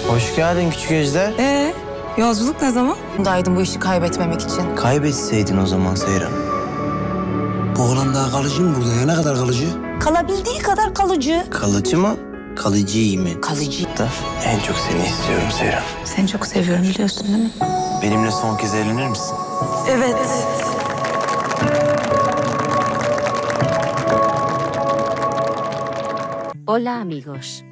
Hoş geldin küçük ejder. Yolculuk ne zaman? Daydım bu işi kaybetmemek için. Kaybetseydin o zaman Seyran. Bu oğlan daha kalıcı mı burada ya? Ne kadar kalıcı? Kalabildiği kadar kalıcı. Kalıcı mı? Kalıcı iyi mi? Kalıcı. Da en çok seni istiyorum Seyran. Seni çok seviyorum biliyorsun değil mi? Benimle son kez evlenir misin? Evet. Hola amigos.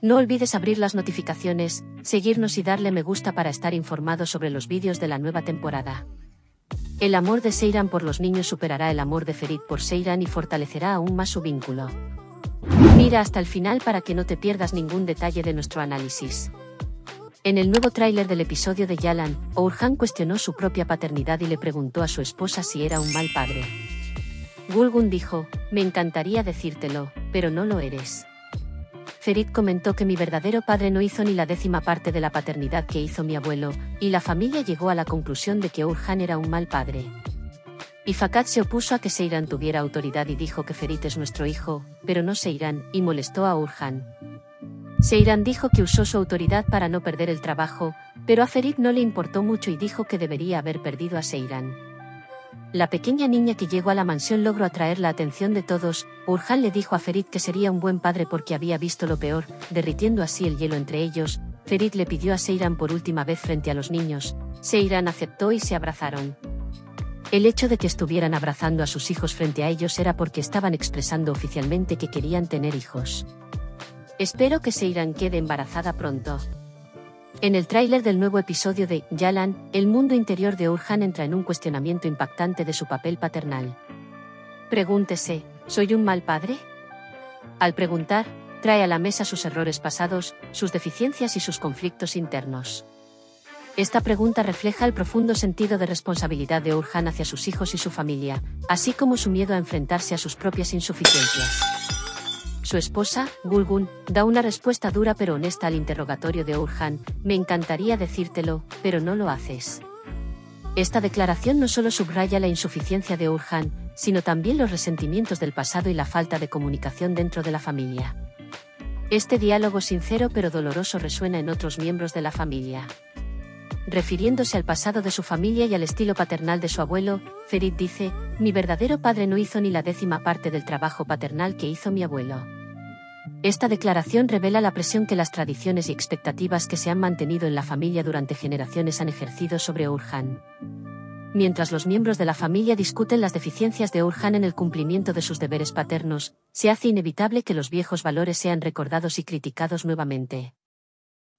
No olvides abrir las notificaciones, seguirnos y darle me gusta para estar informado sobre los vídeos de la nueva temporada. El amor de Seyran por los niños superará el amor de Ferit por Seyran y fortalecerá aún más su vínculo. Mira hasta el final para que no te pierdas ningún detalle de nuestro análisis. En el nuevo tráiler del episodio de Yalan, Orhan cuestionó su propia paternidad y le preguntó a su esposa si era un mal padre. Gulgun dijo, me encantaría decírtelo, pero no lo eres. Ferit comentó que mi verdadero padre no hizo ni la 10ª parte de la paternidad que hizo mi abuelo, y la familia llegó a la conclusión de que Orhan era un mal padre. Y Fakat se opuso a que Seyran tuviera autoridad y dijo que Ferit es nuestro hijo, pero no Seyran, y molestó a Orhan. Seyran dijo que usó su autoridad para no perder el trabajo, pero a Ferit no le importó mucho y dijo que debería haber perdido a Seyran. La pequeña niña que llegó a la mansión logró atraer la atención de todos. Orhan le dijo a Ferit que sería un buen padre porque había visto lo peor, derritiendo así el hielo entre ellos. Ferit le pidió a Seyran por última vez frente a los niños. Seyran aceptó y se abrazaron. El hecho de que estuvieran abrazando a sus hijos frente a ellos era porque estaban expresando oficialmente que querían tener hijos. Espero que Seyran quede embarazada pronto. En el tráiler del nuevo episodio de Yalan, el mundo interior de Orhan entra en un cuestionamiento impactante de su papel paternal. Pregúntese, ¿soy un mal padre? Al preguntar, trae a la mesa sus errores pasados, sus deficiencias y sus conflictos internos. Esta pregunta refleja el profundo sentido de responsabilidad de Orhan hacia sus hijos y su familia, así como su miedo a enfrentarse a sus propias insuficiencias. Su esposa, Gulgun, da una respuesta dura pero honesta al interrogatorio de Orhan, me encantaría decírtelo, pero no lo haces. Esta declaración no solo subraya la insuficiencia de Orhan, sino también los resentimientos del pasado y la falta de comunicación dentro de la familia. Este diálogo sincero pero doloroso resuena en otros miembros de la familia. Refiriéndose al pasado de su familia y al estilo paternal de su abuelo, Ferit dice, mi verdadero padre no hizo ni la 10ª parte del trabajo paternal que hizo mi abuelo. Esta declaración revela la presión que las tradiciones y expectativas que se han mantenido en la familia durante generaciones han ejercido sobre Orhan. Mientras los miembros de la familia discuten las deficiencias de Orhan en el cumplimiento de sus deberes paternos, se hace inevitable que los viejos valores sean recordados y criticados nuevamente.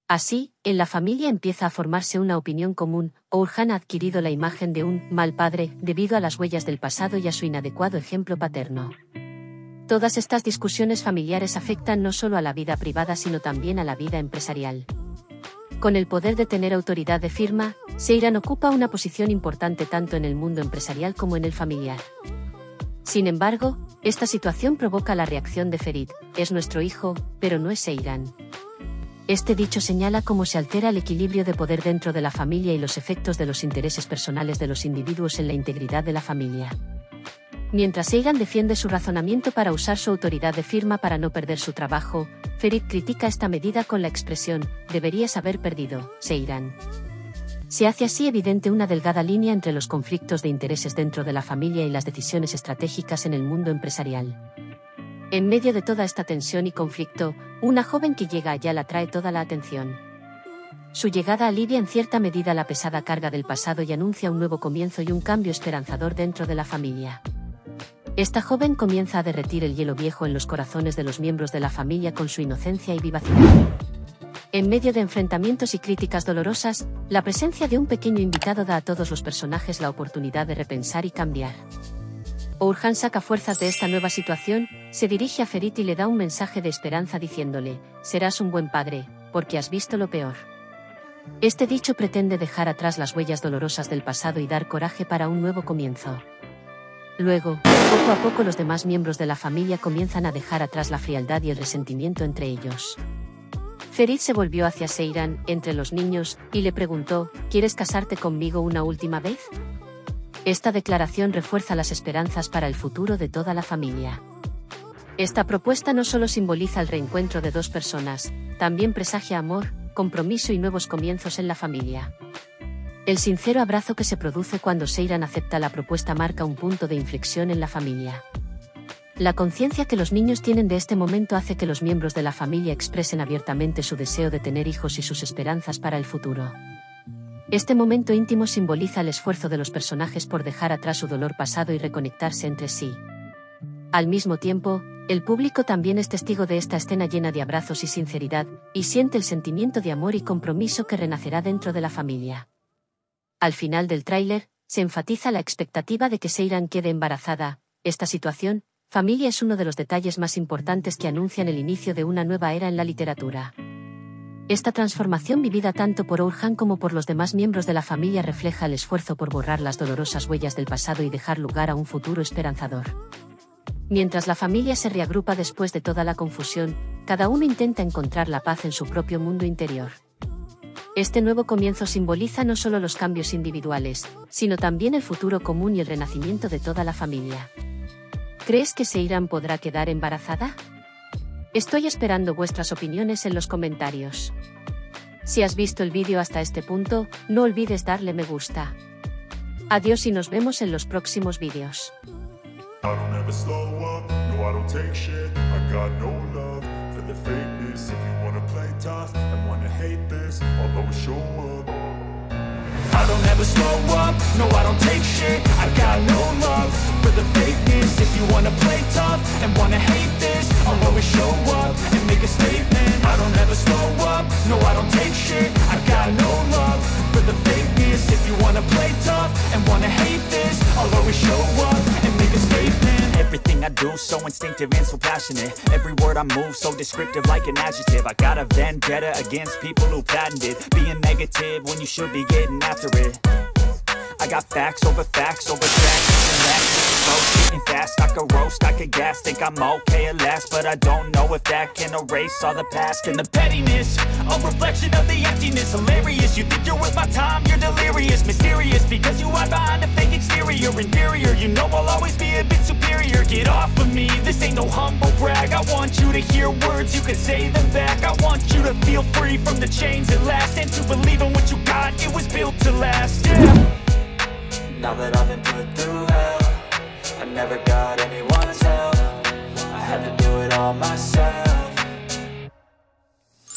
Así, en la familia empieza a formarse una opinión común. Orhan ha adquirido la imagen de un mal padre debido a las huellas del pasado y a su inadecuado ejemplo paterno. Todas estas discusiones familiares afectan no solo a la vida privada sino también a la vida empresarial. Con el poder de tener autoridad de firma, Seyran ocupa una posición importante tanto en el mundo empresarial como en el familiar. Sin embargo, esta situación provoca la reacción de Ferit, es nuestro hijo, pero no es Seyran. Este dicho señala cómo se altera el equilibrio de poder dentro de la familia y los efectos de los intereses personales de los individuos en la integridad de la familia. Mientras Seyran defiende su razonamiento para usar su autoridad de firma para no perder su trabajo, Ferit critica esta medida con la expresión, deberías haber perdido, Seyran. Se hace así evidente una delgada línea entre los conflictos de intereses dentro de la familia y las decisiones estratégicas en el mundo empresarial. En medio de toda esta tensión y conflicto, una joven que llega allá la trae toda la atención. Su llegada alivia en cierta medida la pesada carga del pasado y anuncia un nuevo comienzo y un cambio esperanzador dentro de la familia. Esta joven comienza a derretir el hielo viejo en los corazones de los miembros de la familia con su inocencia y vivacidad. En medio de enfrentamientos y críticas dolorosas, la presencia de un pequeño invitado da a todos los personajes la oportunidad de repensar y cambiar. Orhan saca fuerzas de esta nueva situación, se dirige a Ferit y le da un mensaje de esperanza diciéndole, serás un buen padre, porque has visto lo peor. Este dicho pretende dejar atrás las huellas dolorosas del pasado y dar coraje para un nuevo comienzo. Luego, poco a poco los demás miembros de la familia comienzan a dejar atrás la frialdad y el resentimiento entre ellos. Ferit se volvió hacia Seyran, entre los niños, y le preguntó, ¿quieres casarte conmigo una última vez? Esta declaración refuerza las esperanzas para el futuro de toda la familia. Esta propuesta no solo simboliza el reencuentro de dos personas, también presagia amor, compromiso y nuevos comienzos en la familia. El sincero abrazo que se produce cuando Seyran acepta la propuesta marca un punto de inflexión en la familia. La conciencia que los niños tienen de este momento hace que los miembros de la familia expresen abiertamente su deseo de tener hijos y sus esperanzas para el futuro. Este momento íntimo simboliza el esfuerzo de los personajes por dejar atrás su dolor pasado y reconectarse entre sí. Al mismo tiempo, el público también es testigo de esta escena llena de abrazos y sinceridad, y siente el sentimiento de amor y compromiso que renacerá dentro de la familia. Al final del tráiler, se enfatiza la expectativa de que Seyran quede embarazada. Esta situación, familia, es uno de los detalles más importantes que anuncian el inicio de una nueva era en la literatura. Esta transformación vivida tanto por Orhan como por los demás miembros de la familia refleja el esfuerzo por borrar las dolorosas huellas del pasado y dejar lugar a un futuro esperanzador. Mientras la familia se reagrupa después de toda la confusión, cada uno intenta encontrar la paz en su propio mundo interior. Este nuevo comienzo simboliza no solo los cambios individuales, sino también el futuro común y el renacimiento de toda la familia. ¿Crees que Seyran podrá quedar embarazada? Estoy esperando vuestras opiniones en los comentarios. Si has visto el vídeo hasta este punto, no olvides darle me gusta. Adiós y nos vemos en los próximos vídeos. I don't ever slow up, no I don't take shit. I got no love for the fakeness. If you wanna play tough and wanna hate this, I'll always show up. I don't ever slow up, no I don't take shit. I got no love for the fakeness. If you wanna play tough and wanna hate this, I'll always show up and make a statement. I don't ever slow up, no I don't take shit. I got no love for the fakeness. If you wanna play tough and wanna hate this, I'll always show up and make a statement. Everything I do so instinctive and so passionate. Every word I move so descriptive like an adjective. I got a vendetta against people who patented being negative when you should be getting after it. I got facts over tracks and facts. Getting fast, I could roast, I could gas. Think I'm okay at last, but I don't know if that can erase all the past. And the pettiness, a reflection of the emptiness. Hilarious, you think you're worth my time, you're delirious. Mysterious, because you hide behind a fake exterior. Inferior, you know I'll always be a bit superior. Get off of me, this ain't no humble brag. I want you to hear words, you can say them back. I want you to feel free from the chains at last, and to believe in what you got, it was built to last, yeah. Now that I've been put through hell, I never got anyone's help. I had to do it all myself.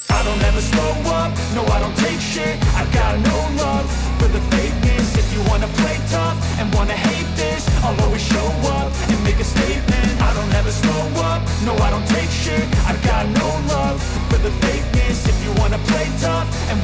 I don't ever slow up, no I don't take shit. I got no love for the fakeness. If you wanna play tough and wanna hate this, I'll always show up and make a statement. I don't ever slow up, no I don't take shit. I got no love for the fakeness. If you wanna play tough and